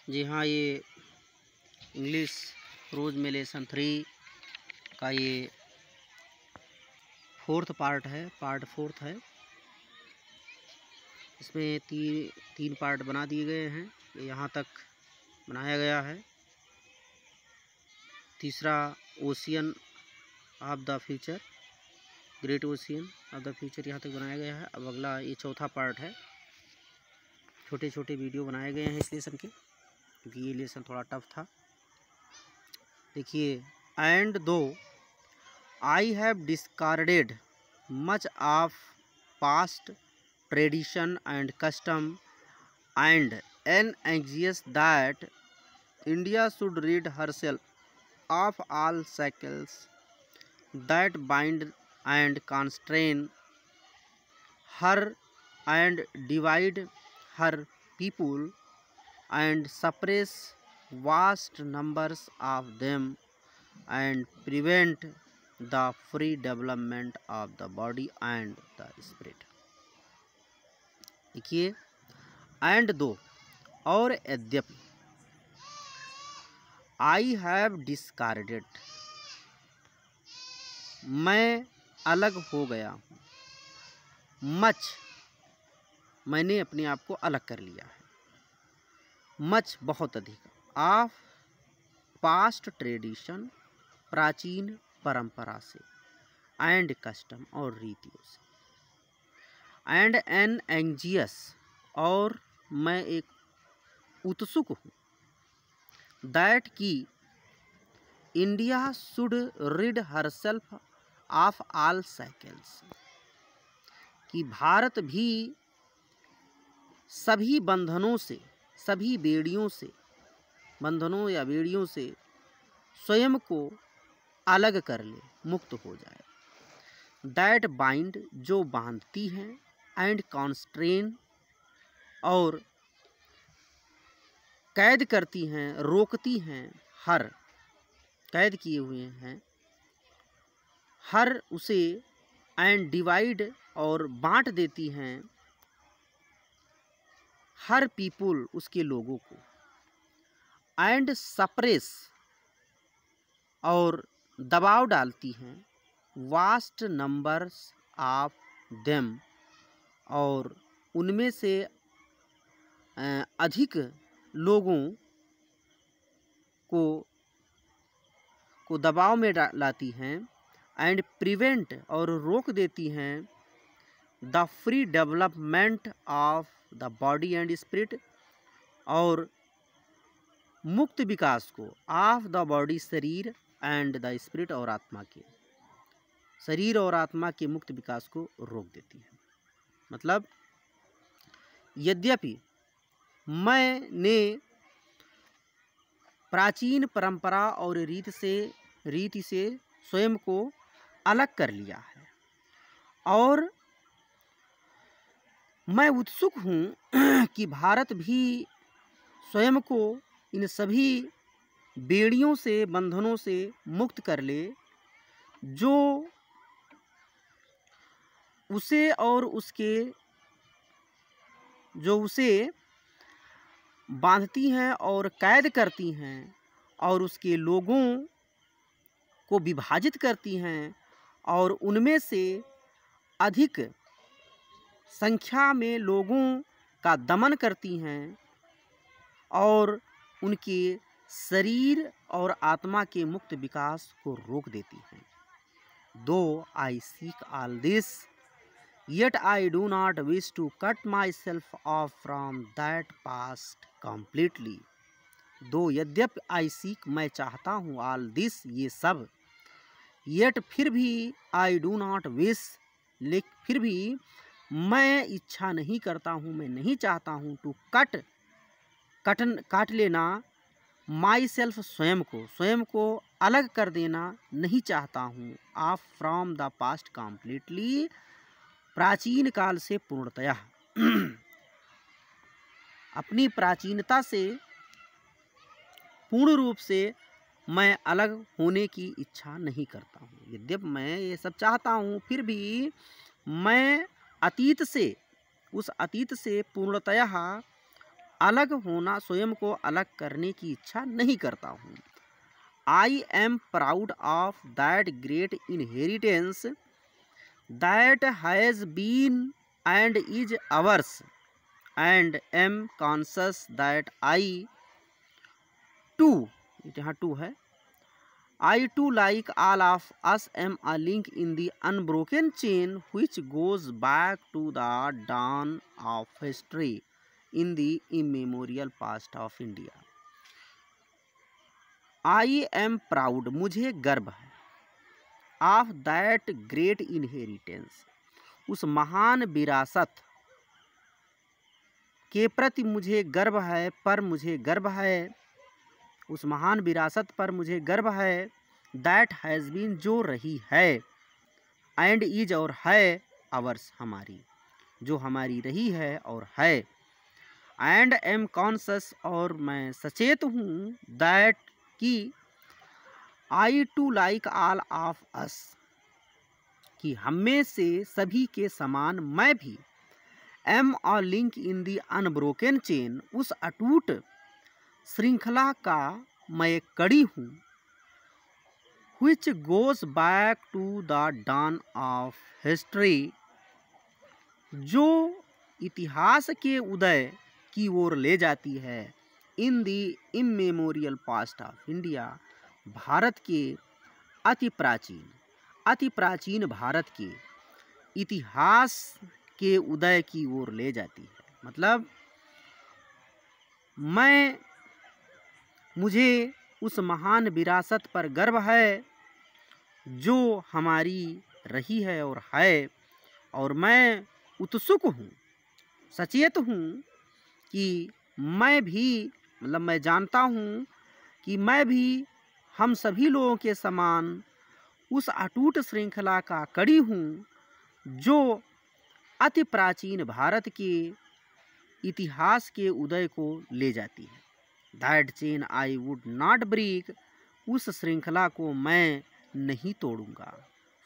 जी हाँ, ये इंग्लिश रोज़ में लेसन 3 का ये 4th पार्ट है, पार्ट 4th है। इसमें तीन पार्ट बना दिए गए हैं, ये यहाँ तक बनाया गया है। तीसरा ocean of the future, great ocean of the future यहाँ तक बनाया गया है। अब अगला ये चौथा पार्ट है। छोटे छोटे वीडियो बनाए गए हैं इस लेसन के, क्योंकि ये लेसन थोड़ा टफ था। देखिए, and though I have discarded much of past tradition and custom and an anxious that India should rid herself of all shackles that bind and constrain her and divide her people and suppress vast numbers of them and prevent the free development of the body and the spirit। देखिए, and दो और यद्यपि आई have discarded, मैं अलग हो गया हूँ, much मैंने अपने आप को अलग कर लिया है, मच बहुत अधिक, ऑफ पास्ट ट्रेडिशन प्राचीन परंपरा से, एंड कस्टम और रीतियों से, एंड एन एंग्जियस और मैं एक उत्सुक हूँ, दैट की India should read herself of all cycles, कि भारत भी सभी बंधनों से, सभी बेड़ियों से, बंधनों या बेड़ियों से स्वयं को अलग कर ले, मुक्त हो जाए। दैट बाइंड जो बांधती हैं, एंड कॉन्स्ट्रेन और कैद करती हैं, रोकती हैं, हर कैद किए हुए हैं, हर उसे, एंड डिवाइड और बांट देती हैं, हर पीपुल उसके लोगों को, एंड सप्रेस और दबाव डालती हैं, वास्ट नंबर्स ऑफ देम और उनमें से अधिक लोगों को दबाव में लाती हैं, एंड प्रिवेंट और रोक देती हैं the free development of the body and spirit और मुक्त विकास को, ऑफ द बॉडी शरीर, एंड द स्पिरिट और आत्मा के, शरीर और आत्मा के मुक्त विकास को रोक देती है। मतलब यद्यपि मैंने प्राचीन परंपरा और रीति से स्वयं को अलग कर लिया है, और मैं उत्सुक हूँ कि भारत भी स्वयं को इन सभी बेड़ियों से, बंधनों से मुक्त कर ले, जो उसे और उसके जो उसे बांधती हैं और कैद करती हैं और उसके लोगों को विभाजित करती हैं और उनमें से अधिक संख्या में लोगों का दमन करती हैं और उनके शरीर और आत्मा के मुक्त विकास को रोक देती हैं। दो आई seek all this, yet I do not wish to cut myself off from that past completely। दो यद्यपि I seek मैं चाहता हूँ, all this ये सब, yet फिर भी I do not wish फिर भी मैं इच्छा नहीं करता हूँ, मैं नहीं चाहता हूँ to काट लेना माई सेल्फ स्वयं को अलग कर देना नहीं चाहता हूँ, of from the past completely प्राचीन काल से पूर्णतया अपनी प्राचीनता से पूर्ण रूप से मैं अलग होने की इच्छा नहीं करता हूँ। यद्यपि मैं ये सब चाहता हूँ, फिर भी मैं उस अतीत से पूर्णतया अलग होना, स्वयं को अलग करने की इच्छा नहीं करता हूँ। I am proud of that great inheritance that has been and is ours and am conscious that I too, यहाँ टू है, I too, like all of us, am a link in the unbroken chain which goes back to the dawn of history in the immemorial past of India. I am proud, मुझे गर्व है, of that great inheritance, उस महान विरासत के प्रति मुझे गर्व है, पर मुझे गर्व है, उस महान विरासत पर मुझे गर्व है, दैट हैज़ बीन, जो रही है, एंड इज, और है, अवर्स, हमारी, जो हमारी रही है और है, एंड एम कॉन्शस, और मैं सचेत हूँ, दैट, कि I too like all of us, कि हम में से सभी के समान मैं भी, am a link in the unbroken chain, उस अटूट श्रृंखला का मैं एक कड़ी हूँ, which goes back to the dawn of history, जो इतिहास के उदय की ओर ले जाती है, in the immemorial past of India, Bharat के अति प्राचीन भारत के इतिहास के उदय की ओर ले जाती है। मतलब मुझे उस महान विरासत पर गर्व है जो हमारी रही है और है, और मैं उत्सुक हूँ, सचेत हूँ कि मैं भी, मतलब मैं जानता हूँ कि मैं भी हम सभी लोगों के समान उस अटूट श्रृंखला का कड़ी हूँ जो अति प्राचीन भारत के इतिहास के उदय को ले जाती है। That chain I would not break, उस श्रृंखला को मैं नहीं तोड़ूंगा,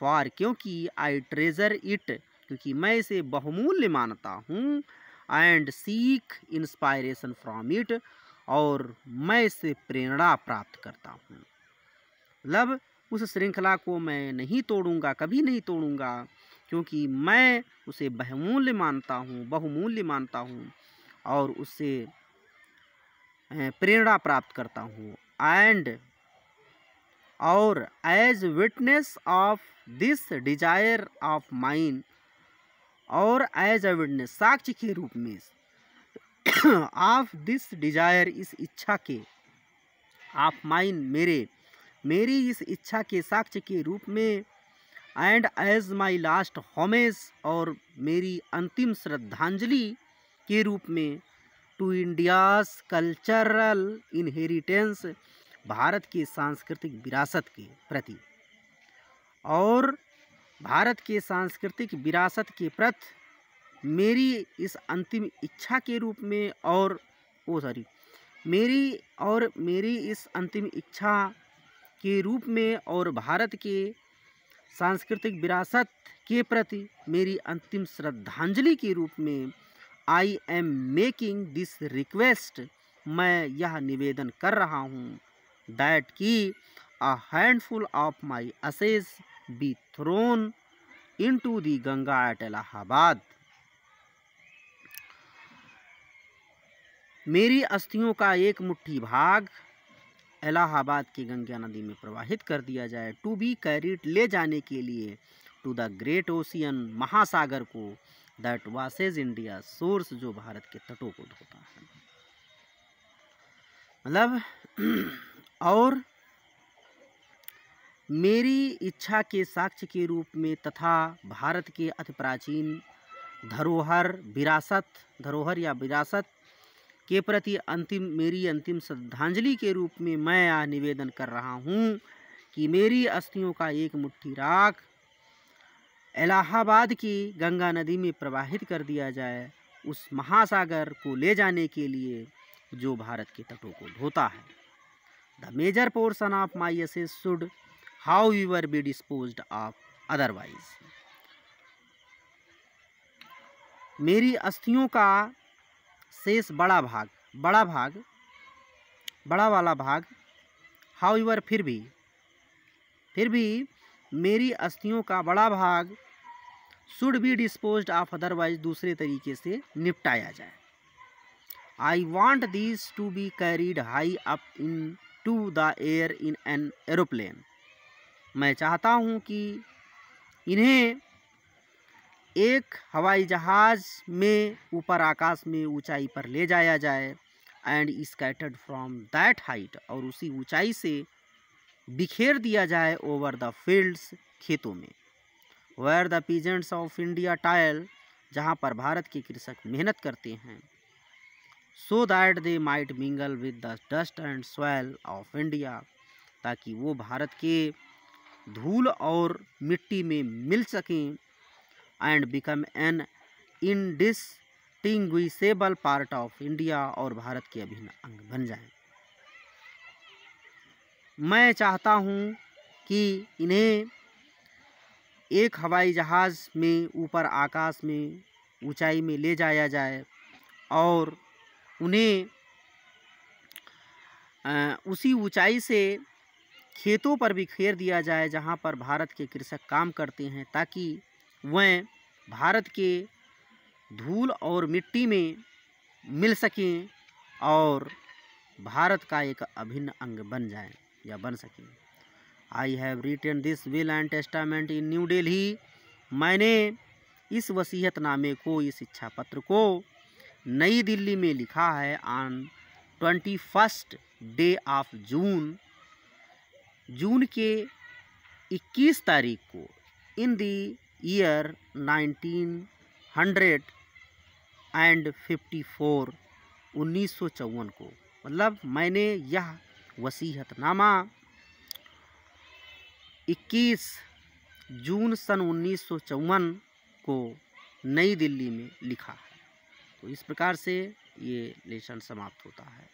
फॉर, क्योंकि आई ट्रेजर इट, क्योंकि मैं इसे बहुमूल्य मानता हूँ, and seek inspiration from it, और मैं इससे प्रेरणा प्राप्त करता हूँ। मतलब उस श्रृंखला को मैं नहीं तोड़ूंगा, कभी नहीं तोड़ूंगा, क्योंकि मैं उसे बहुमूल्य मानता हूँ और उससे प्रेरणा प्राप्त करता हूँ। एंड, और as witness of this desire of mine, और एज अ विटनेस, साक्ष्य के रूप में, ऑफ दिस डिजायर, इस इच्छा के, ऑफ माइन, मेरी इस इच्छा के साक्ष्य के रूप में, and as my last homage, और मेरी अंतिम श्रद्धांजलि के रूप में, टू इंडियाज कल्चरल इनहेरिटेंस, भारत की सांस्कृतिक विरासत के प्रति, और भारत के सांस्कृतिक विरासत के प्रति मेरी इस अंतिम इच्छा के रूप में, और मेरी इस अंतिम इच्छा के रूप में, और भारत के सांस्कृतिक विरासत के प्रति मेरी अंतिम श्रद्धांजलि के रूप में, I am making this request, मैं यह निवेदन कर रहा हूँ, दैट की a handful of my ashes be thrown into the Ganga at Allahabad, मेरी अस्थियों का एक मुट्ठी भाग इलाहाबाद की गंगा नदी में प्रवाहित कर दिया जाए, टू बी कैरीड, ले जाने के लिए, टू द ग्रेट ओशियन, महासागर को, दैट वासेज इंडिया सोर्स, जो भारत के तटों को धोता है। मतलब और मेरी इच्छा के साक्ष्य के रूप में तथा भारत के अति प्राचीन धरोहर या विरासत के प्रति मेरी अंतिम श्रद्धांजलि के रूप में मैं यह निवेदन कर रहा हूँ कि मेरी अस्थियों का एक मुट्ठी राख इलाहाबाद की गंगा नदी में प्रवाहित कर दिया जाए, उस महासागर को ले जाने के लिए जो भारत के तटों को धोता है। The major portion of my ashes should however be disposed of otherwise, मेरी अस्थियों का शेष बड़ा भाग बड़ा वाला भाग हाउएवर फिर भी मेरी अस्थियों का बड़ा भाग should be disposed of otherwise दूसरे तरीके से निपटाया जाए। I want this to be carried high up into the air in an aeroplane. मैं चाहता हूँ कि इन्हें एक हवाई जहाज़ में ऊपर आकाश में ऊंचाई पर ले जाया जाए and scattered from that height, और उसी ऊंचाई से बिखेर दिया जाए ओवर द फील्ड्स, खेतों में, where the peasants of India toil, जहाँ पर भारत के कृषक मेहनत करते हैं, so that they might mingle with the dust and soil of India, ताकि वो भारत के धूल और मिट्टी में मिल सकें, and become an indistinguishable part of India, और भारत के अभिन्न अंग बन जाएं। मैं चाहता हूँ कि इन्हें एक हवाई जहाज़ में ऊपर आकाश में ऊंचाई में ले जाया जाए और उन्हें उसी ऊंचाई से खेतों पर बिखेर दिया जाए जहाँ पर भारत के कृषक काम करते हैं, ताकि वह भारत के धूल और मिट्टी में मिल सकें और भारत का एक अभिन्न अंग बन जाएं या बन सकें। I have written this will and testament in New Delhi. मैंने इस वसीयतनामे को, इस इच्छा पत्र को नई दिल्ली में लिखा है ऑन 21 डे ऑफ जून के 21 तारीख को इन द ईयर 1954 1954 को। मतलब मैंने यह वसीयतनामा 21 जून सन 1954 को नई दिल्ली में लिखा है। तो इस प्रकार से ये लेसन समाप्त होता है।